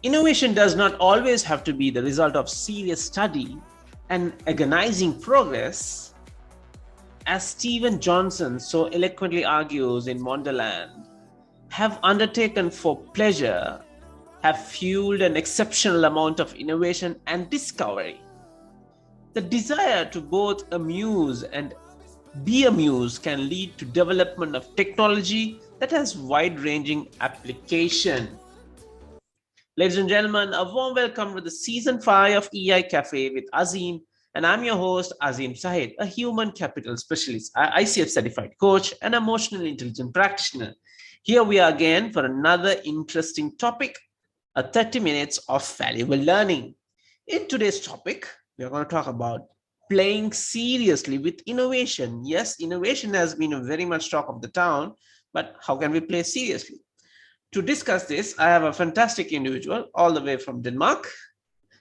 Innovation does not always have to be the result of serious study and agonizing progress, as Stephen Johnson so eloquently argues in Wonderland. Have undertaken for pleasure, have fueled an exceptional amount of innovation and discovery. The desire to both amuse and be amused can lead to development of technology that has wide-ranging application. Ladies and gentlemen, a warm welcome to the season 5 of EI Cafe with Azim, and I'm your host Azim Sahid, a human capital specialist, ICF certified coach, and emotional intelligence practitioner. Here we are again for another interesting topic, a 30 minutes of valuable learning. In today's topic, we are going to talk about playing seriously with innovation. Yes, innovation has been a very much talk of the town, but how can we play seriously? To discuss this, I have a fantastic individual all the way from Denmark.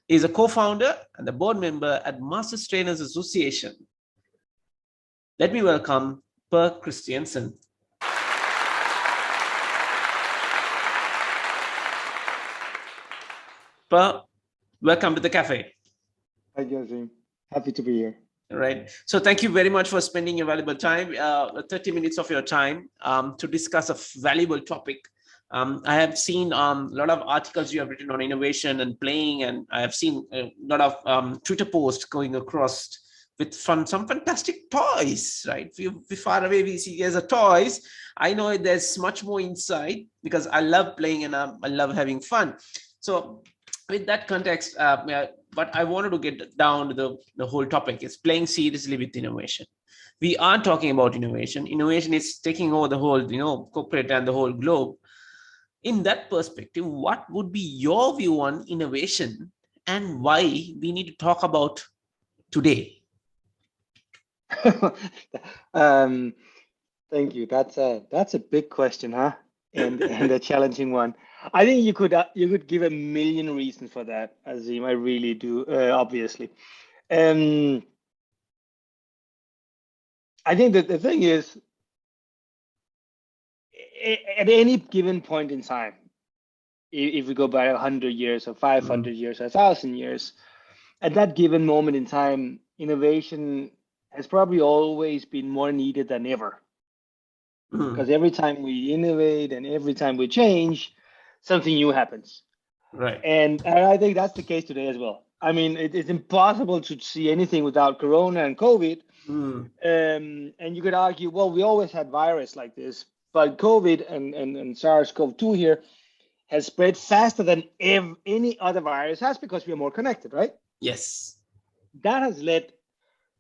He's a co-founder and a board member at Masters Trainers Association. Let me welcome Per Kristiansen. Per, welcome to the cafe. Hi, Azim. Happy to be here. Right. So thank you very much for spending your valuable time, 30 minutes of your time to discuss a valuable topic. I have seen a lot of articles you have written on innovation and playing, and I have seen a lot of Twitter posts going across with some fantastic toys, right? We far away, we see as a toys. I know there's much more inside because I love playing and I love having fun. So with that context, but I wanted to get down to the whole topic is playing seriously with innovation. We are talking about innovation. Innovation is taking over the whole, corporate and the whole globe. In that perspective, what would be your view on innovation and why we need to talk about today? Thank you. That's a big question, huh? And a challenging one. I think you could give a million reasons for that, Azim. I really do. Obviously, I think that the thing is, at any given point in time, if we go back 100 years or 500 years or 1,000 years, at that given moment in time, innovation has probably always been more needed than ever. Because every time we innovate and every time we change, something new happens. Right. And I think that's the case today as well. I mean, it's impossible to see anything without Corona and COVID. And you could argue, well, we always had virus like this, but COVID and SARS-CoV-2 here has spread faster than any other virus has because we are more connected, right? Yes. That has led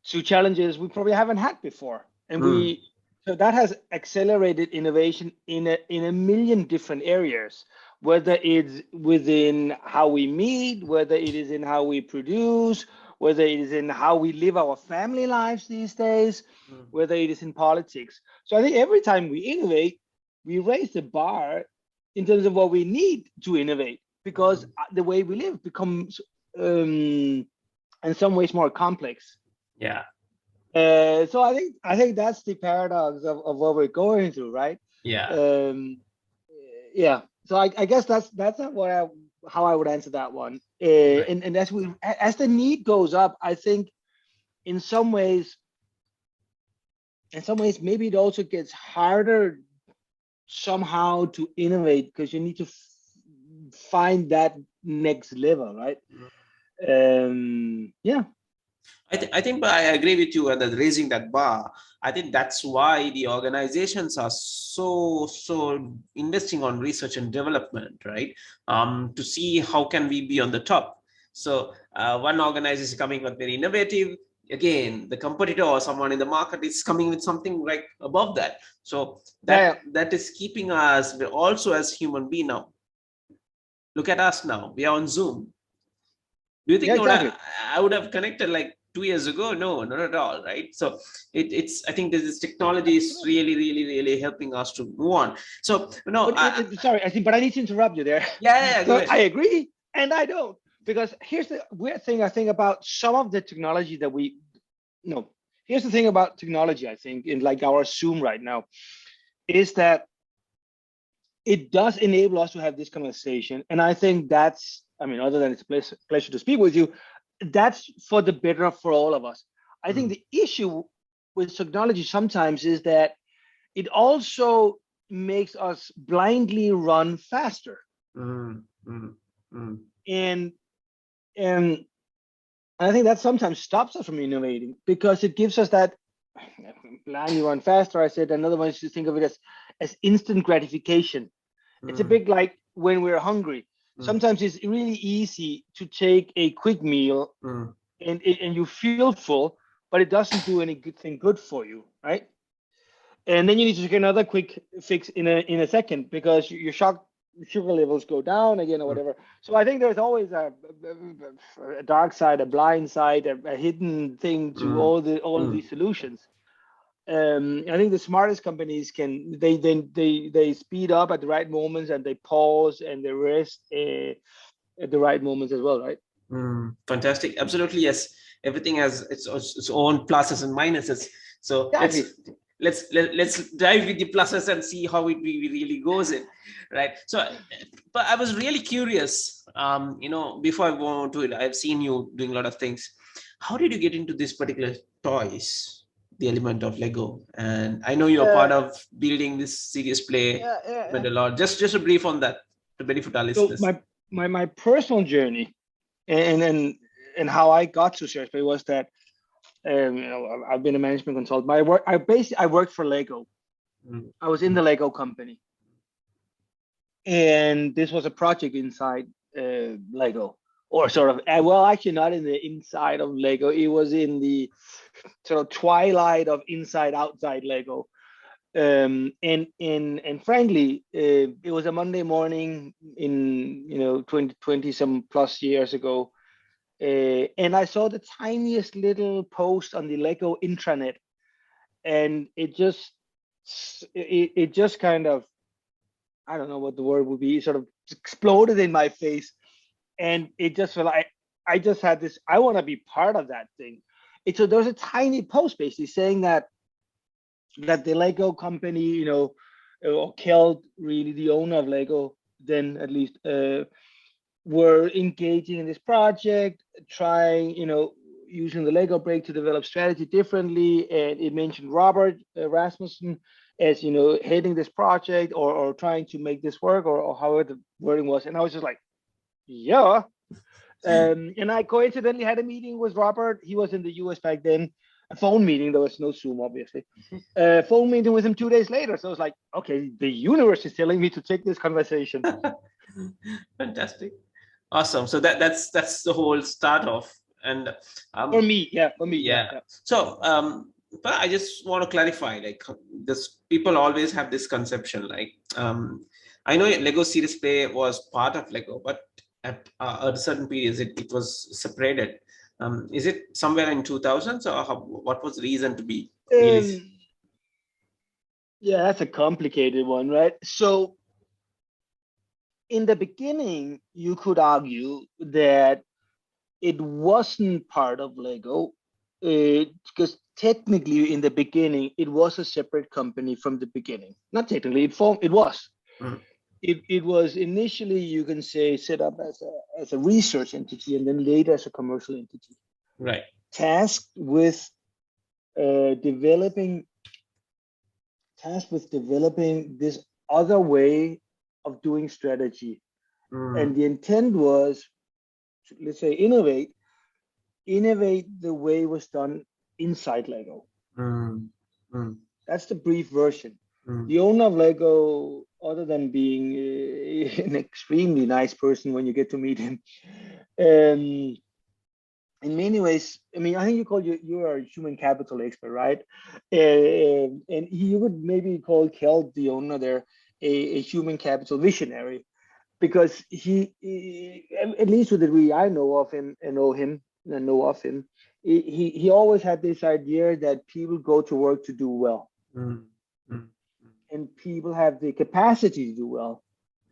to challenges we probably haven't had before. And so that has accelerated innovation in a million different areas, whether it's within how we meet, whether it is in how we produce, whether it is in how we live our family lives these days, whether it is in politics. So I think every time we innovate, we raise the bar in terms of what we need to innovate, because the way we live becomes in some ways more complex. Yeah. So I think that's the paradox of what we're going through, right? Yeah. Yeah. So I guess that's how I would answer that one. And as the need goes up, I think in some ways maybe it also gets harder somehow to innovate because you need to find that next level, right? Yeah. I think, but I agree with you that raising that bar. I think that's why the organizations are so investing on research and development, right? To see how can we be on the top. So one organization is coming with very innovative. Again, the competitor or someone in the market is coming with something like above that. So that is keeping us also as human being now. Look at us now. We are on Zoom. Do you think I would have connected like 2 years ago? No, not at all, right? So it's I think this technology is really helping us to move on. So sorry, I think, but I need to interrupt you there. Yeah, so I agree, and I don't, because here's the weird thing I think about some of the technology that here's the thing about technology. I think in like our Zoom right now is that it does enable us to have this conversation. And I think that's, I mean, other than it's a pleasure to speak with you, that's for the better for all of us. I think the issue with technology sometimes is that it also makes us blindly run faster. And I think that sometimes stops us from innovating because it gives us that blindly run faster. I said another one is to think of it as instant gratification. It's a bit like when we're hungry. Sometimes it's really easy to take a quick meal and you feel full, but it doesn't do any good for you, right? And then you need to take another quick fix in a second because your sugar levels go down again or whatever. So I think there's always a dark side, a blind side, a hidden thing to all of these solutions. I think the smartest companies can they speed up at the right moments and they pause and they rest at the right moments as well, right? Fantastic. Absolutely, yes. Everything has its own pluses and minuses. So Exactly. let's dive with the pluses and see how it really goes in, right? So, but I was really curious. Before I go on to it, I've seen you doing a lot of things. How did you get into this particular toys? The element of Lego, and I know you're part of building this serious play a lot. Just a brief on that to benefit our listeners. So my personal journey and how I got to serious play was that I've been a management consultant. I worked for Lego. I was in the Lego company, and this was a project inside Lego, or sort of actually not in the inside of Lego. It was in the sort of twilight of inside outside Lego. And frankly, it was a Monday morning in 20 some plus years ago, and I saw the tiniest little post on the Lego intranet, and it just kind of, I don't know what the word would be, sort of exploded in my face, and it just felt like I just had this. I want to be part of that thing. So there was a tiny post basically saying that the Lego company, or Kjeld, really the owner of Lego, then at least, were engaging in this project, trying, using the Lego break to develop strategy differently. And it mentioned Robert Rasmussen as, heading this project or trying to make this work or however the wording was. And I was just like, yeah. And I coincidentally had a meeting with Robert. He was in the US back then. A phone meeting. There was no Zoom, obviously. Phone meeting with him 2 days later. So I was like, okay, the universe is telling me to take this conversation. Fantastic, awesome. So that's the whole start off. And for me. So, but I just want to clarify, like, this people always have this conception, like, I know Lego Serious Play was part of Lego, but at a certain periods it was separated. Is it somewhere in 2000s, or what was the reason to be released? Yeah, that's a complicated one, right? So in the beginning, you could argue that it wasn't part of Lego, because technically in the beginning, it was a separate company from the beginning. Not technically, it was. It was initially, you can say, set up as a research entity and then later as a commercial entity. Right. Tasked with developing this other way of doing strategy. And the intent was, let's say, innovate the way it was done inside Lego. That's the brief version. The owner of Lego, other than being an extremely nice person when you get to meet him, in many ways, I mean, I think you are a human capital expert, right? And you would maybe call Kjeld, the owner there, a human capital visionary, because he, at least with the degree I know of him and know of him, he always had this idea that people go to work to do well. And people have the capacity to do well,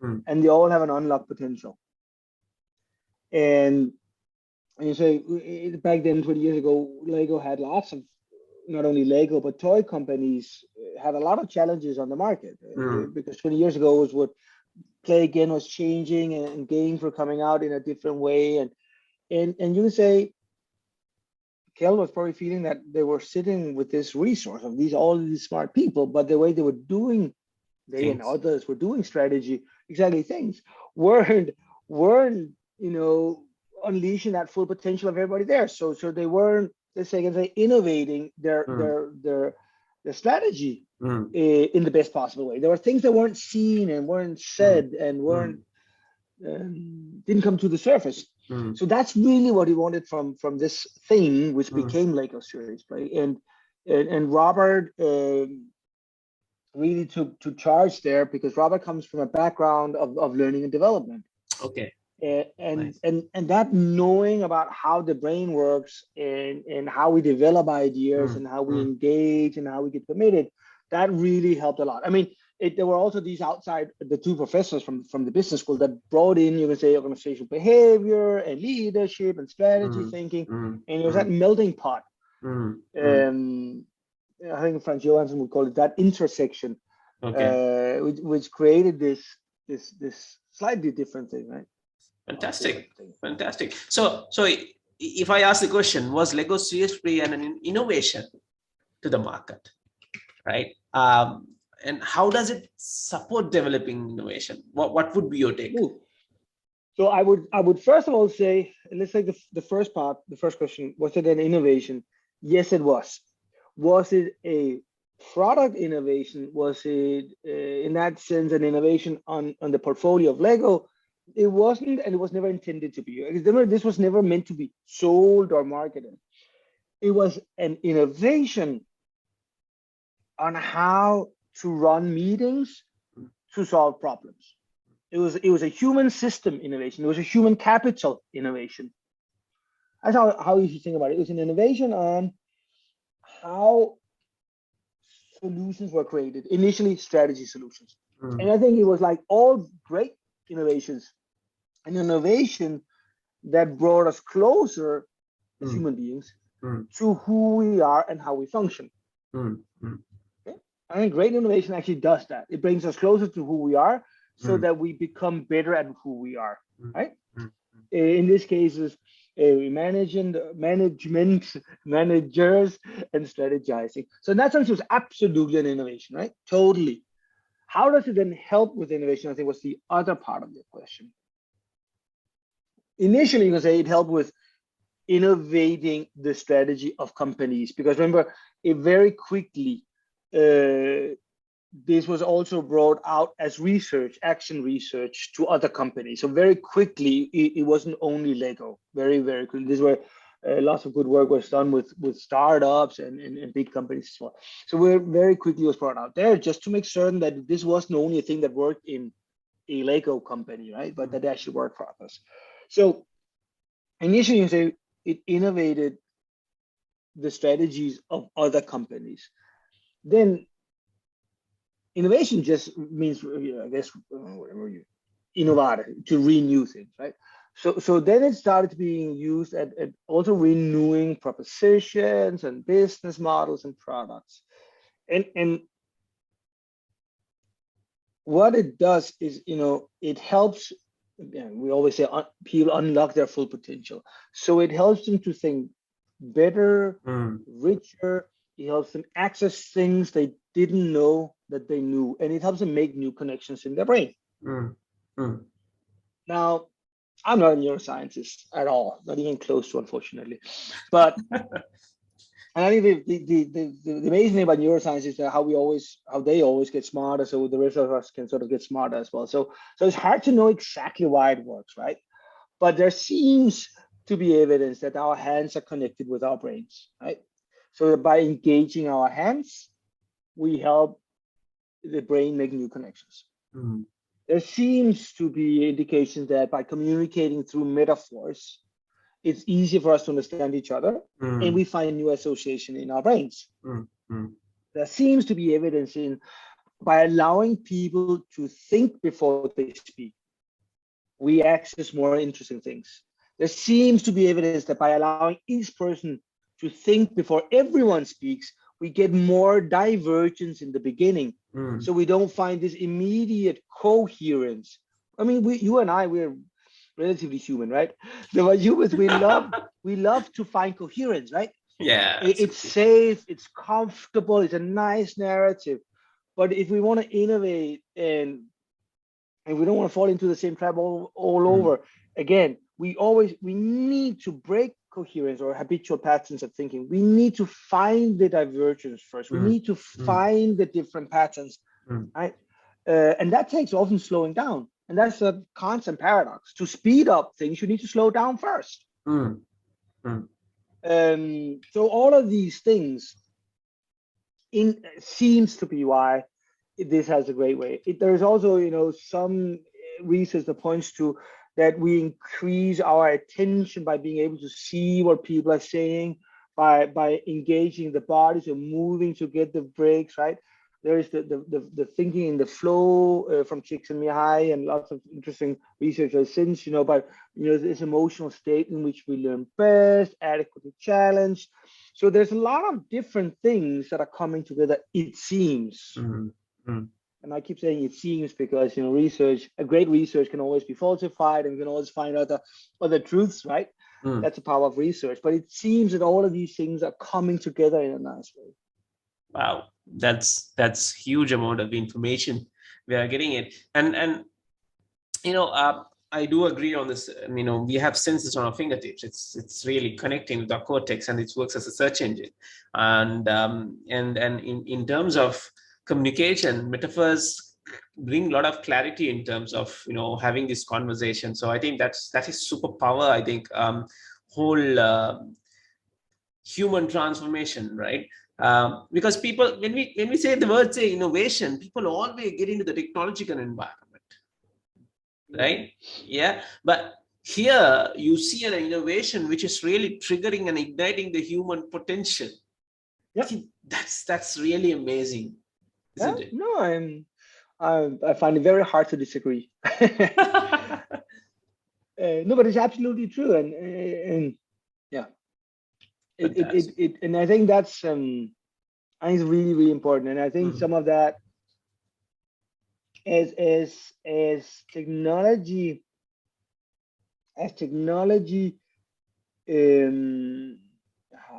and they all have an unlocked potential. And you say back then, 20 years ago, Lego had lots of, not only Lego, but toy companies had a lot of challenges on the market because 20 years ago was what play again was changing and games were coming out in a different way. And you can say Kel was probably feeling that they were sitting with this resource of all these smart people, but the way they were doing, they and others were doing strategy, exactly things weren't unleashing that full potential of everybody there. So they weren't, let's say, innovating their strategy in the best possible way. There were things that weren't seen and weren't said and weren't didn't come to the surface. So that's really what he wanted from this thing, which became Lego series, right? And Robert really took charge there, because Robert comes from a background of learning and development. Okay. And that knowing about how the brain works and how we develop ideas and how we engage and how we get committed, that really helped a lot. I mean, there were also these the two professors from the business school that brought in, you can say, organizational behavior and leadership and strategy thinking, and it was that melting pot. I think Franz Johansson would call it that intersection, which created this slightly different thing, right? Fantastic. So if I ask the question, was Lego Serious Play an innovation to the market, right? And how does it support developing innovation? What would be your take? So I would first of all say, let's take the first part, the first question, was it an innovation? Yes, it was. Was it a product innovation? Was it, in that sense, an innovation on the portfolio of Lego? It wasn't, and it was never intended to be. This was never meant to be sold or marketed. It was an innovation on how to run meetings to solve problems. It was a human system innovation. It was a human capital innovation. That's how you should think about it. It was an innovation on how solutions were created, initially strategy solutions. And I think it was like all great innovations, an innovation that brought us closer as human beings to who we are and how we function. Okay? I think great innovation actually does that. It brings us closer to who we are so that we become better at who we are, right? In this case, managers and strategizing. So in that sense, it was absolutely an innovation, right? Totally. How does it then help with innovation? I think was the other part of the question. Initially, you can say it helped with innovating the strategy of companies, because remember, it very quickly, this was also brought out as action research to other companies. So very quickly, it wasn't only Lego. Very, very quickly. These were lots of good work was done with startups and big companies as well. So very quickly was brought out there just to make certain that this wasn't only a thing that worked in a Lego company, right? But that actually worked for others. So initially, you say it innovated the strategies of other companies. Then innovation just means, I guess, whatever you innovate, to renew things, right? So then it started being used at also renewing propositions and business models and products. And what it does is, it helps, we always say people unlock their full potential. So it helps them to think better, richer. It helps them access things they didn't know that they knew, and it helps them make new connections in their brain. Now, I'm not a neuroscientist at all, not even close to, unfortunately. But and I think the amazing thing about neuroscience is that how they always get smarter, so the rest of us can sort of get smarter as well. So it's hard to know exactly why it works, right? But there seems to be evidence that our hands are connected with our brains, right? So by engaging our hands, we help the brain make new connections. There seems to be indications that by communicating through metaphors, it's easier for us to understand each other, and we find new association in our brains. There seems to be evidence by allowing people to think before they speak, we access more interesting things. There seems to be evidence that by allowing each person to think before everyone speaks, we get more divergence in the beginning. So we don't find this immediate coherence. I mean, you and I, we're relatively human, right? So as humans, we love to find coherence, right? Yeah, It's safe, it's comfortable, it's a nice narrative. But if we want to innovate and we don't want to fall into the same trap all over again, we need to break coherence or habitual patterns of thinking. We need to find the divergence first. We need to find the different patterns, right? And that takes often slowing down. And that's a constant paradox. To speed up things, you need to slow down first. So all of these things seems to be why this has a great way. There's also, some research that points to that we increase our attention by being able to see what people are saying, by engaging the body, so moving to get the breaks, right? There is the thinking in the flow from Csikszentmihalyi and lots of interesting researchers since, but this emotional state in which we learn best, adequately challenged. So there's a lot of different things that are coming together, it seems. And I keep saying it seems because, a great research can always be falsified and you can always find other truths, right? That's the power of research. But it seems that all of these things are coming together in a nice way. Wow, that's huge amount of information we are getting it. And I do agree on this. We have senses on our fingertips. It's really connecting with our cortex, and it works as a search engine. And in terms of communication, metaphors bring a lot of clarity in terms of having this conversation. So I think that is superpower. I think whole human transformation, right? Because people, when we say the word innovation, people always get into the technological environment, right? Yeah, but here you see an innovation which is really triggering and igniting the human potential. Yep. That's really amazing, isn't it? No, I find it very hard to disagree. No, but it's absolutely true, and yeah, and I think that's I think it's really, really important, and I think some of that as technology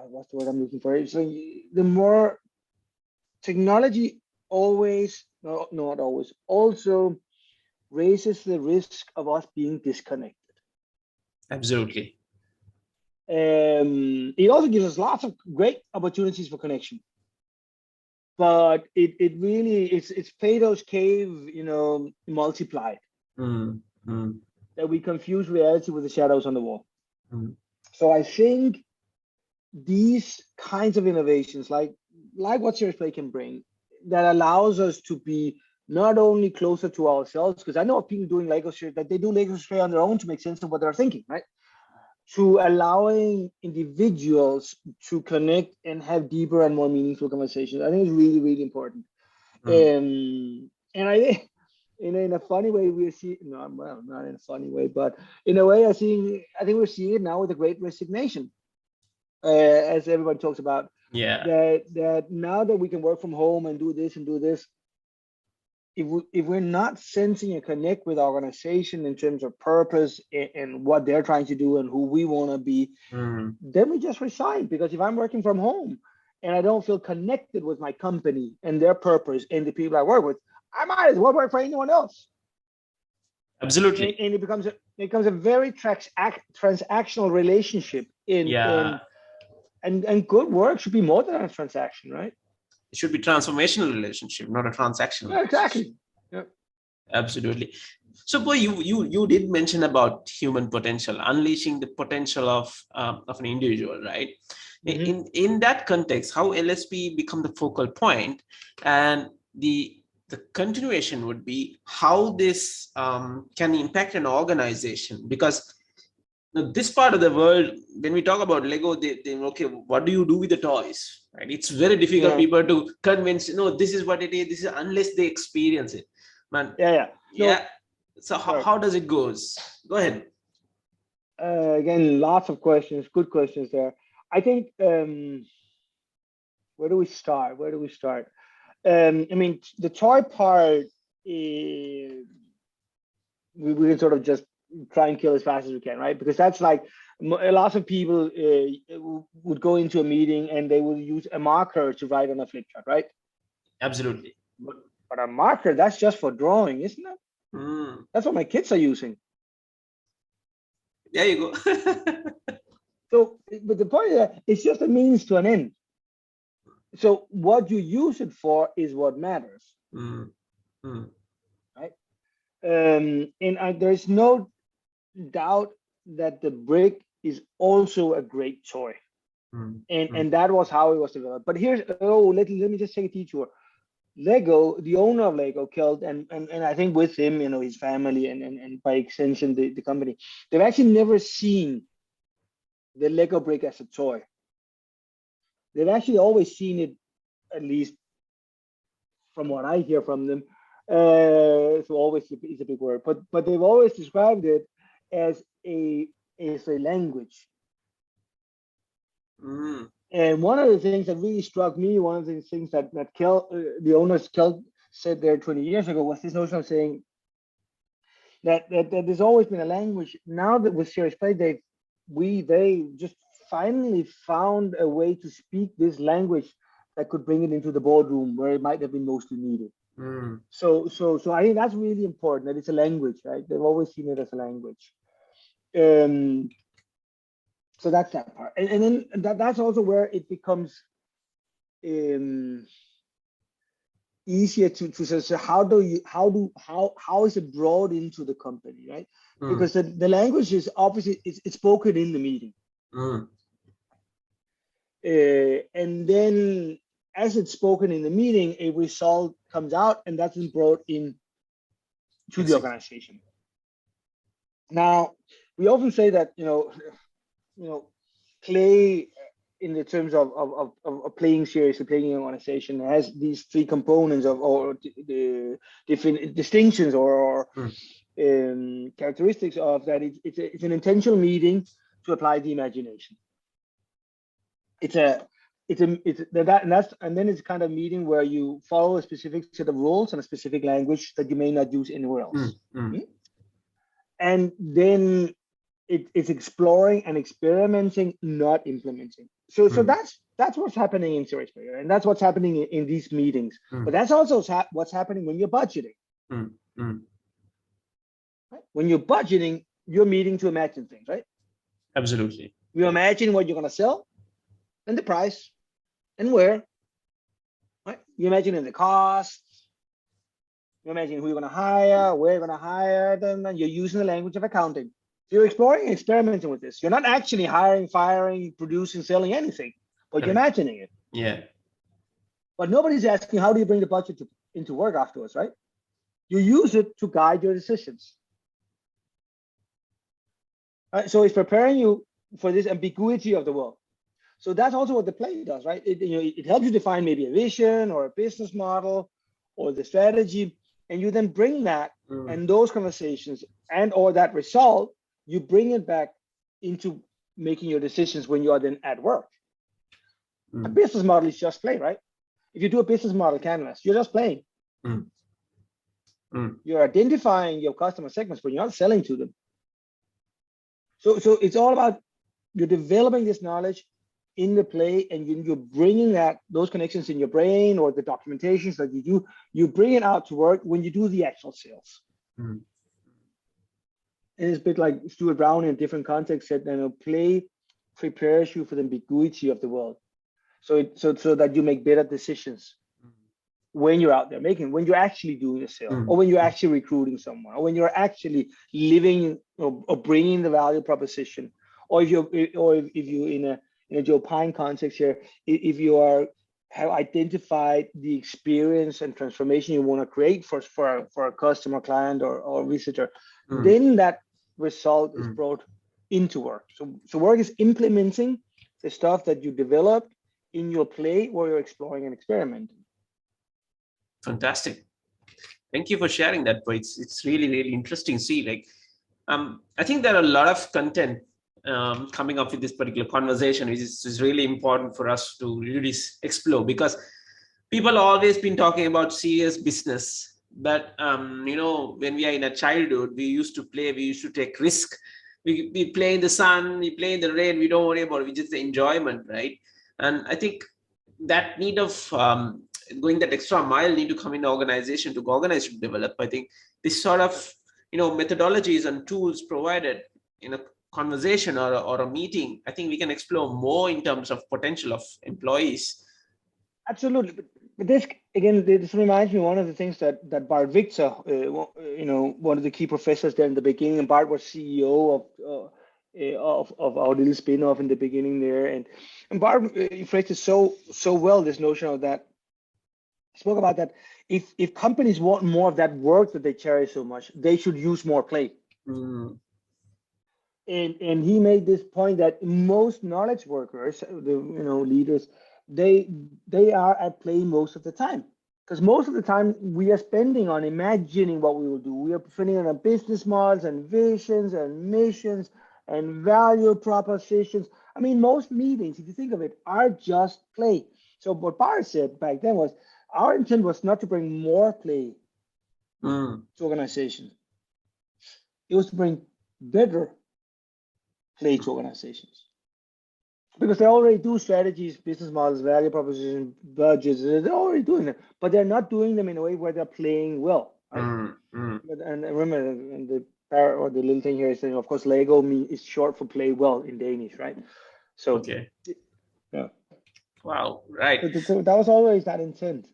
what's the word I'm looking for? So the more technology always, not always, also raises the risk of us being disconnected. Absolutely. It also gives us lots of great opportunities for connection, but it really it's Plato's cave, multiplied. That we confuse reality with the shadows on the wall. So I think these kinds of innovations, like what Serious Play can bring, that allows us to be not only closer to ourselves, because I know of people doing Lego shit that they do Lego shit on their own to make sense of what they're thinking, right? To allowing individuals to connect and have deeper and more meaningful conversations. I think it's really, really important. And I think, in a funny way, we're seeing, well, not in a funny way, but in a way, I think we're seeing it now with the Great Resignation, as everybody talks about. Yeah. That now that we can work from home and do this, if we're not sensing a connect with our organization in terms of purpose and what they're trying to do and who we want to be, then we just resign. Because if I'm working from home and I don't feel connected with my company and their purpose and the people I work with, I might as well work for anyone else. Absolutely. And it becomes a very transactional relationship. And good work should be more than a transaction, right? It should be transformational relationship, not a transactional. Yeah, exactly. Yeah. Absolutely. So, boy, you did mention about human potential, unleashing the potential of an individual, right? In that context, how LSP become the focal point, and the continuation would be how this can impact an organization. Because this part of the world, when we talk about Lego, they okay, what do you do with the toys? Right? It's very difficult people to convince. This is what it is. This is unless they experience it, man. So how does it goes? Go ahead. Again, lots of questions, good questions there. I think Where do we start? I mean, the toy part, we can sort of just try and kill as fast as we can, right? Because that's like a lot of people would go into a meeting and they will use a marker to write on a flip chart, right? Absolutely. But a marker, that's just for drawing, isn't it? That's what my kids are using. There you go. So, but the point is that it's just a means to an end. So what you use it for is what matters, right? And there's no doubt that the brick is also a great toy, and that was how it was developed. But here's let me just take a detour. Lego, the owner of Lego, Kjeld, and I think with him, his family and by extension the company, they've actually never seen the Lego brick as a toy. They've actually always seen it, at least from what I hear from them. So always is a big word, but they've always described it as a language. And one of the things that really struck me, one of the things that the owners Kjeld said there 20 years ago, was this notion of saying that there's always been a language. Now that with Serious Play, they just finally found a way to speak this language that could bring it into the boardroom where it might have been mostly needed. So I think that's really important, that it's a language, right? They've always seen it as a language. So that's that part, and then that's also where it becomes easier to say how is it brought into the company, right? Because the language is obviously it's spoken in the meeting, and then as it's spoken in the meeting, a result comes out, and that's been brought in to the organization. Now, we often say that play in the terms of playing seriously, playing an organization has these three components or the different distinctions or characteristics of that. It's an intentional meeting to apply the imagination. And then it's kind of meeting where you follow a specific set of rules and a specific language that you may not use anywhere else. And then it's exploring and experimenting, not implementing. So that's what's happening in Serious Player, and that's what's happening in these meetings. But that's also what's happening when you're budgeting. Right? When you're budgeting, you're meeting to imagine things, right? Absolutely. You imagine what you're going to sell, and the price, and where. Right? You imagine the cost. You imagine who you're going to hire, where you're going to hire them, and you're using the language of accounting. You're exploring and experimenting with this. You're not actually hiring, firing, producing, selling anything, but you're imagining it. Yeah. But nobody's asking, how do you bring the budget into work afterwards, right? You use it to guide your decisions. Right? So it's preparing you for this ambiguity of the world. So that's also what the play does, right? It helps you define maybe a vision or a business model or the strategy, and you then bring that and those conversations and or that result, you bring it back into making your decisions when you are then at work. A business model is just play, right? If you do a business model canvas, you're just playing. You're identifying your customer segments, but you're not selling to them. So it's all about you're developing this knowledge in the play, and you're bringing those connections in your brain or the documentations that you do. You bring it out to work when you do the actual sales. And it's a bit like Stuart Brown in a different context said, play prepares you for the ambiguity of the world. So that you make better decisions when you're out there when you're actually doing a sale, or when you're actually recruiting someone, or when you're actually living or bringing the value proposition, or if you're in a Joe Pine context here, if you have identified the experience and transformation you want to create for a customer, client, or visitor, then that result is brought into work. So work is implementing the stuff that you developed in your play where you're exploring and experimenting. Fantastic. Thank you for sharing that, but it's really, really interesting. See, I think there are a lot of content coming up with this particular conversation, which is really important for us to really explore, because people always been talking about serious business, but when we are in a childhood, we used to play, we used to take risk. We play in the sun, we play in the rain, we don't worry about it, we just the enjoyment, right? And I think that need of going that extra mile need to come in the organization to organize to develop. I think this sort of methodologies and tools provided in a conversation or a meeting, I think we can explore more in terms of potential of employees. Absolutely, but this again, this reminds me of one of the things that Bart Victor, one of the key professors there in the beginning, and Bart was CEO of our little spin-off in the beginning there, and Bart phrased it so well, this notion of that. He spoke about that if companies want more of that work that they cherish so much, they should use more play. Mm. And he made this point that most knowledge workers, leaders, they are at play most of the time, because most of the time we are spending on imagining what we will do. We are spending on business models and visions and missions and value propositions. I mean, most meetings, if you think of it, are just play. So what Bart said back then was, our intent was not to bring more play to organizations. It was to bring better play to organizations, because they already do strategies, business models, value proposition, budgets. They're already doing them, but they're not doing them in a way where they're playing well. Right? And remember, and the little thing here is saying, of course, Lego is short for play well in Danish, right? So okay, yeah. Wow, right. So that was always that intent.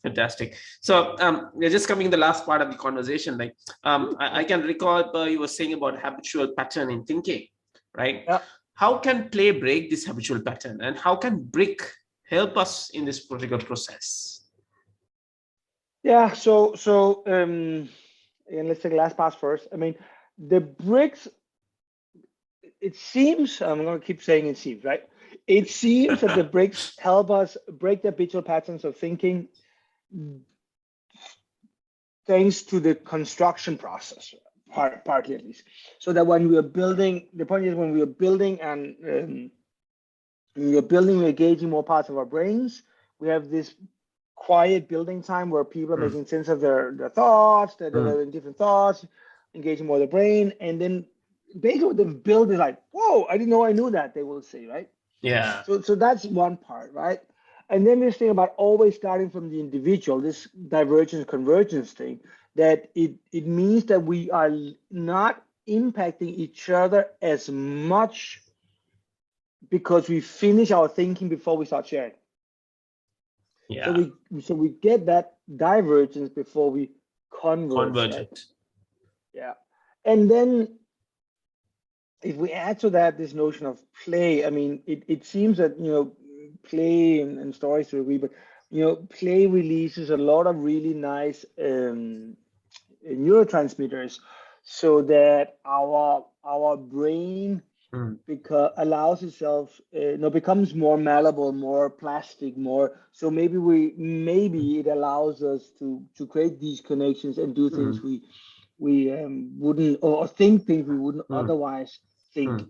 Fantastic. So we're just coming to the last part of the conversation. Like I can recall you were saying about habitual pattern in thinking, right? Yeah. How can play break this habitual pattern, and how can brick help us in this particular process? Yeah. So and let's take the last part first. I mean, the bricks. It seems, I'm going to keep saying it seems, right? It seems that the bricks help us break the habitual patterns of thinking, thanks to the construction process, partly at least. So that when we are building, the point is when we are building and we're engaging more parts of our brains. We have this quiet building time where people are making sense of their thoughts, they're developing different thoughts, engaging more of the brain, and then basically what they've built is like, whoa, I didn't know I knew that, they will say, right? Yeah. So that's one part, right? And then this thing about always starting from the individual, this divergence convergence thing, that it means that we are not impacting each other as much because we finish our thinking before we start sharing. Yeah. So we get that divergence before we converge. Right? Yeah. And then if we add to that this notion of play, I mean, it seems that, play and stories to agree, but, play releases a lot of really nice neurotransmitters, so that our brain allows itself, becomes more malleable, more plastic, more. So maybe it allows us to create these connections and do things we wouldn't, or think things we wouldn't otherwise think.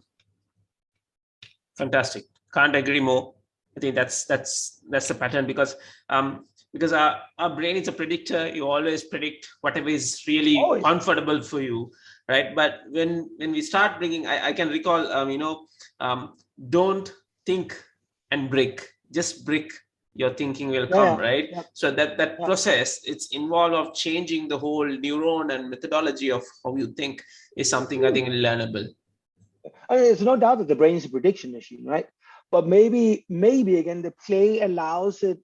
Fantastic. Can't agree more. I think that's the pattern, because our brain is a predictor. You always predict whatever is really comfortable for you, right? But when we start bringing, I can recall, don't think and brick, just brick. Your thinking will come, right? Yeah. So that process, it's involved of changing the whole neuron and methodology of how you think is something I think learnable. I mean, there's no doubt that the brain is a prediction machine, right? But maybe again, the play allows it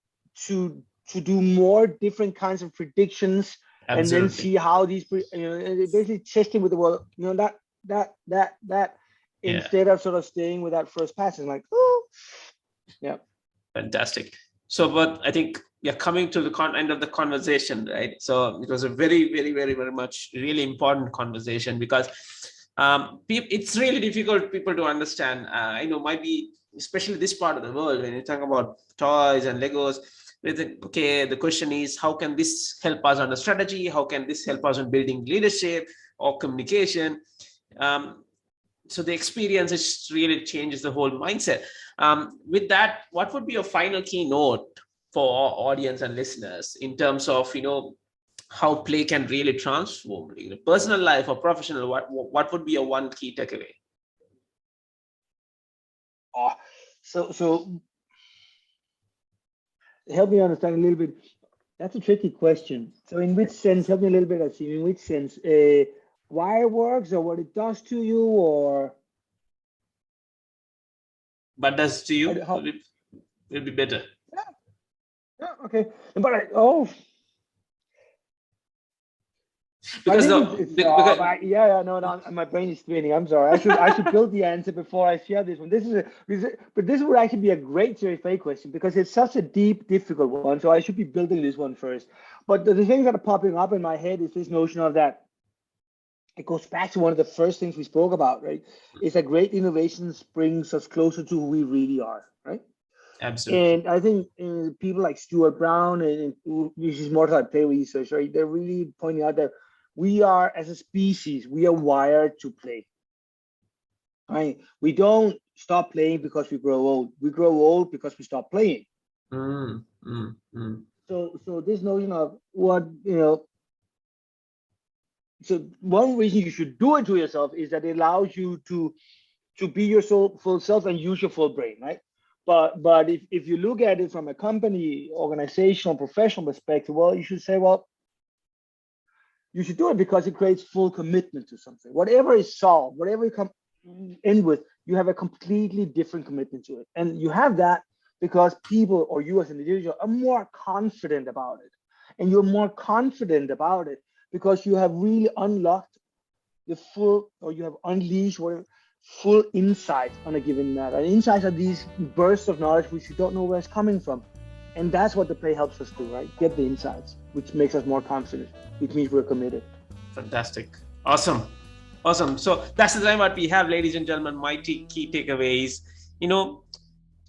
to do more different kinds of predictions. Absolutely. And then see how these, basically testing with the world, that instead of sort of staying with that first pass, and like, oh, yeah. Fantastic. So, but I think you're coming to the end of the conversation, right? So it was a very, very, very, very much really important conversation, because it's really difficult people to understand. I know might be, especially this part of the world, when you talk about toys and Legos, they think, okay, the question is, how can this help us on the strategy? How can this help us in building leadership or communication? so the experience really changes the whole mindset. With that, what would be your final keynote for our audience and listeners in terms of, how play can really transform, personal life or professional? What would be your one key takeaway? Oh, so help me understand a little bit. That's a tricky question. So in which sense, help me a little bit, Asim, in which sense, why it works or what it does to you, or what does to you how, will be better. Yeah, okay. But because no, my brain is spinning. I'm sorry. I should build the answer before I share this one. But this would actually be a great CFA question because it's such a deep, difficult one. So I should be building this one first. But the things that are popping up in my head is this notion of that. It goes back to one of the first things we spoke about, right? Is that great innovations brings us closer to who we really are, right? Absolutely. And I think people like Stuart Brown and this is more like play research, right? They're really pointing out that we are, as a species, we are wired to play. Right? We don't stop playing because we grow old. We grow old because we stop playing. So this notion of what, so one reason you should do it to yourself is that it allows you to be your full self and use your full brain, right? But if you look at it from a company, organizational, professional perspective, well, you should say, well, you should do it because it creates full commitment to something. Whatever is solved, whatever you come in with, you have a completely different commitment to it. And you have that because people, or you as an individual, are more confident about it. And you're more confident about it because you have really unlocked the full, or you have unleashed whatever, full insight on a given matter. And insights are these bursts of knowledge which you don't know where it's coming from. And that's what the play helps us do, right? Get the insights, which makes us more confident, which means we're committed. Fantastic. Awesome. So that's the time what we have, ladies and gentlemen. My key takeaways,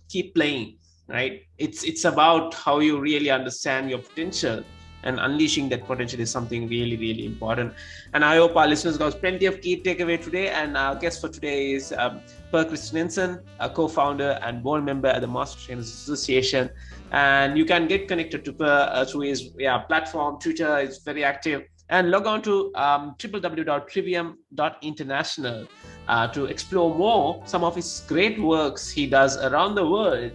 keep playing, right? It's about how you really understand your potential, and unleashing that potential is something really, really important. And I hope our listeners got plenty of key takeaway today. And our guest for today is Per Kristiansen, a co-founder and board member at the Master Trainers Association. And you can get connected to Per through his platform. Twitter is very active. And log on to www.trivium.international to explore more some of his great works he does around the world.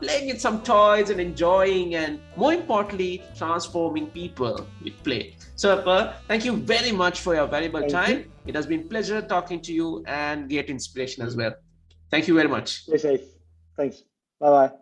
Playing with some toys and enjoying, and more importantly, transforming people with play. So, Per, thank you very much for your valuable time. It has been a pleasure talking to you and great inspiration as well. Thank you very much. Stay safe. Thanks. Bye-bye.